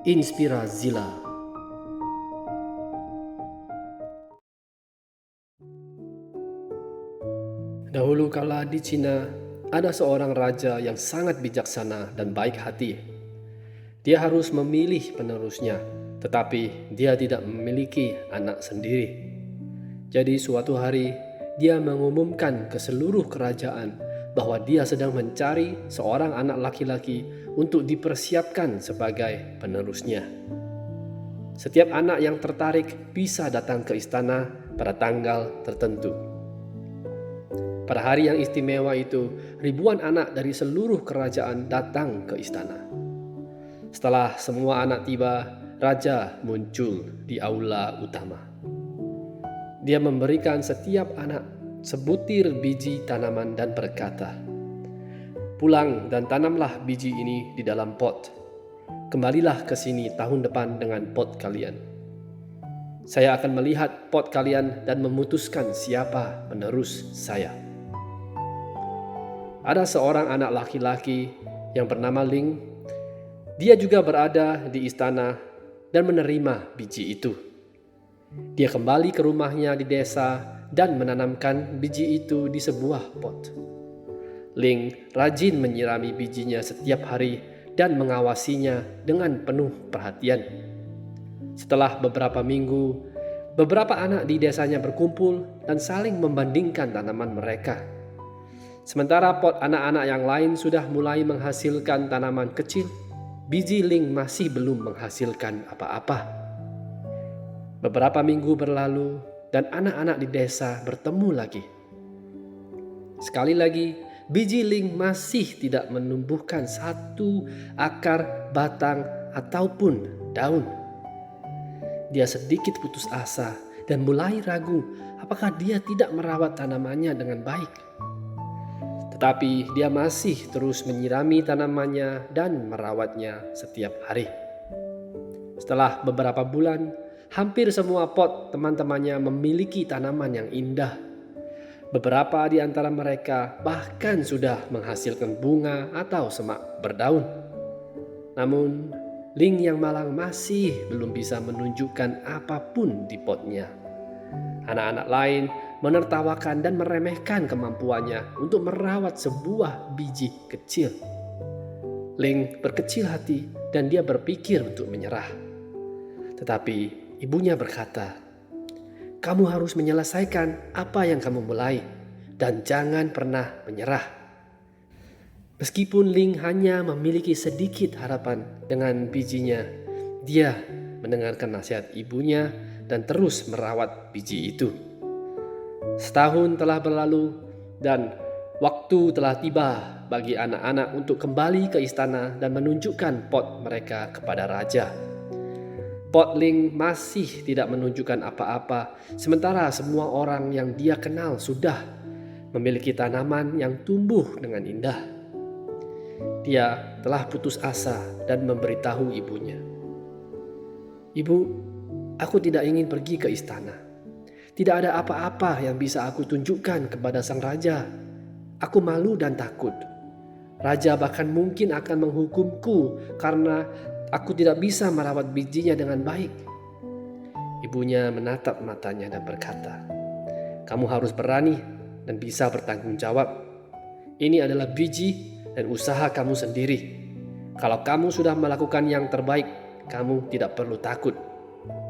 Inspirazila. Dahulu kala di Cina, ada seorang raja yang sangat bijaksana dan baik hati. Dia harus memilih penerusnya, tetapi dia tidak memiliki anak sendiri. Jadi suatu hari, dia mengumumkan ke seluruh kerajaan bahwa dia sedang mencari seorang anak laki-laki untuk dipersiapkan sebagai penerusnya. Setiap anak yang tertarik bisa datang ke istana pada tanggal tertentu. Pada hari yang istimewa itu, ribuan anak dari seluruh kerajaan datang ke istana. Setelah semua anak tiba, raja muncul di aula utama. Dia memberikan setiap anak sebutir biji tanaman dan berkata, "Pulang dan tanamlah biji ini di dalam pot. Kembalilah ke sini tahun depan dengan pot kalian. Saya akan melihat pot kalian dan memutuskan siapa penerus saya." Ada seorang anak laki-laki yang bernama Ling. Dia juga berada di istana dan menerima biji itu. Dia kembali ke rumahnya di desa dan menanamkan biji itu di sebuah pot. Ling rajin menyirami bijinya setiap hari dan mengawasinya dengan penuh perhatian. Setelah beberapa minggu, beberapa anak di desanya berkumpul dan saling membandingkan tanaman mereka. Sementara pot anak-anak yang lain sudah mulai menghasilkan tanaman kecil, biji Ling masih belum menghasilkan apa-apa. Beberapa minggu berlalu dan anak-anak di desa bertemu lagi. Sekali lagi, biji Ling masih tidak menumbuhkan satu akar, batang, ataupun daun. Dia sedikit putus asa dan mulai ragu apakah dia tidak merawat tanamannya dengan baik. Tetapi dia masih terus menyirami tanamannya dan merawatnya setiap hari. Setelah beberapa bulan, hampir semua pot teman-temannya memiliki tanaman yang indah. Beberapa di antara mereka bahkan sudah menghasilkan bunga atau semak berdaun. Namun, Ling yang malang masih belum bisa menunjukkan apapun di potnya. Anak-anak lain menertawakan dan meremehkan kemampuannya untuk merawat sebuah biji kecil. Ling berkecil hati dan dia berpikir untuk menyerah. Tetapi ibunya berkata, "Kamu harus menyelesaikan apa yang kamu mulai dan jangan pernah menyerah." Meskipun Ling hanya memiliki sedikit harapan dengan bijinya, dia mendengarkan nasihat ibunya dan terus merawat biji itu. Setahun telah berlalu dan waktu telah tiba bagi anak-anak untuk kembali ke istana dan menunjukkan pot mereka kepada raja. Pot Ling masih tidak menunjukkan apa-apa, sementara semua orang yang dia kenal sudah memiliki tanaman yang tumbuh dengan indah. Dia telah putus asa dan memberitahu ibunya, "Ibu, aku tidak ingin pergi ke istana. Tidak ada apa-apa yang bisa aku tunjukkan kepada sang raja. Aku malu dan takut. Raja bahkan mungkin akan menghukumku karena aku tidak bisa merawat bijinya dengan baik." Ibunya menatap matanya dan berkata, "Kamu harus berani dan bisa bertanggung jawab. Ini adalah biji dan usaha kamu sendiri. Kalau kamu sudah melakukan yang terbaik, kamu tidak perlu takut.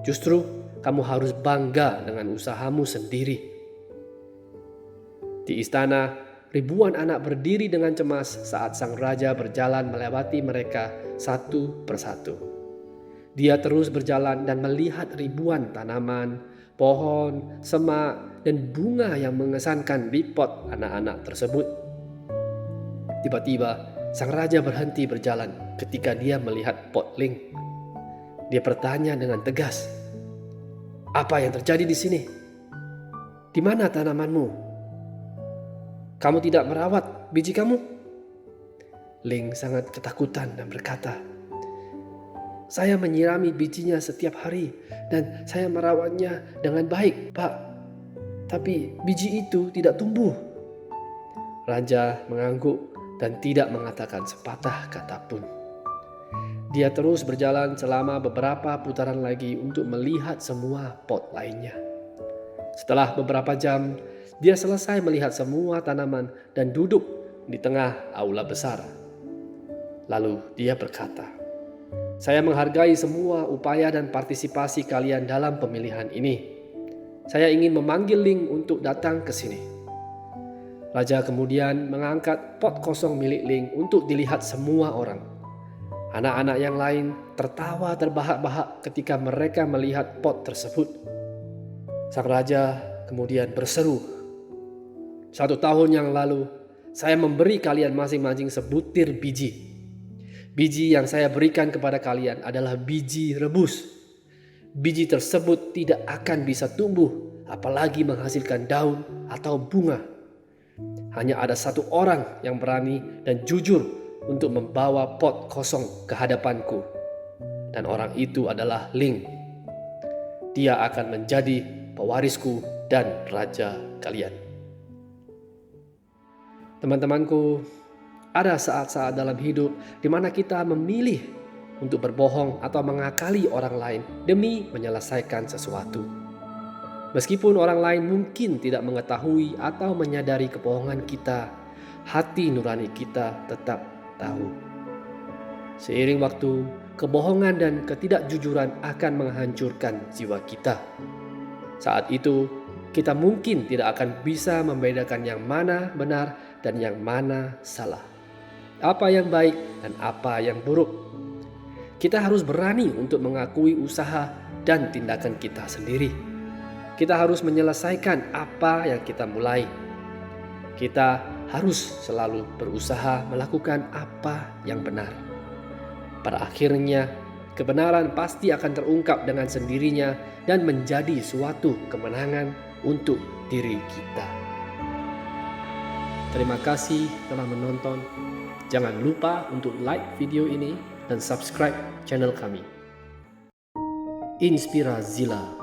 Justru kamu harus bangga dengan usahamu sendiri." Di istana, ribuan anak berdiri dengan cemas saat sang raja berjalan melewati mereka satu persatu. Dia terus berjalan dan melihat ribuan tanaman, pohon, semak, dan bunga yang mengesankan di pot anak-anak tersebut. Tiba-tiba, sang raja berhenti berjalan ketika dia melihat pot Ling. Dia bertanya dengan tegas, "Apa yang terjadi di sini? Di mana tanamanmu? Kamu tidak merawat biji kamu?" Ling sangat ketakutan dan berkata, "Saya menyirami bijinya setiap hari dan saya merawatnya dengan baik, Pak. Tapi biji itu tidak tumbuh." Raja mengangguk dan tidak mengatakan sepatah kata pun. Dia terus berjalan selama beberapa putaran lagi untuk melihat semua pot lainnya. Setelah beberapa jam, dia selesai melihat semua tanaman dan duduk di tengah aula besar. Lalu dia berkata, "Saya menghargai semua upaya dan partisipasi kalian dalam pemilihan ini. Saya ingin memanggil Ling untuk datang ke sini." Raja kemudian mengangkat pot kosong milik Ling untuk dilihat semua orang. Anak-anak yang lain tertawa terbahak-bahak ketika mereka melihat pot tersebut. Sang raja kemudian berseru, "1 tahun yang lalu, saya memberi kalian masing-masing sebutir biji. Biji yang saya berikan kepada kalian adalah biji rebus. Biji tersebut tidak akan bisa tumbuh, apalagi menghasilkan daun atau bunga. Hanya ada 1 orang yang berani dan jujur untuk membawa pot kosong ke hadapanku. Dan orang itu adalah Ling. Dia akan menjadi pewarisku dan raja kalian." Teman-temanku, ada saat-saat dalam hidup di mana kita memilih untuk berbohong atau mengakali orang lain demi menyelesaikan sesuatu. Meskipun orang lain mungkin tidak mengetahui atau menyadari kebohongan kita, hati nurani kita tetap tahu. Seiring waktu, kebohongan dan ketidakjujuran akan menghancurkan jiwa kita. Saat itu, kita mungkin tidak akan bisa membedakan yang mana benar dan yang mana salah, apa yang baik dan apa yang buruk. Kita harus berani untuk mengakui usaha dan tindakan kita sendiri. Kita harus menyelesaikan apa yang kita mulai. Kita harus selalu berusaha melakukan apa yang benar. Pada akhirnya, kebenaran pasti akan terungkap dengan sendirinya dan menjadi suatu kemenangan untuk diri kita. Terima kasih telah menonton. Jangan lupa untuk like video ini dan subscribe channel kami. Inspirazilla.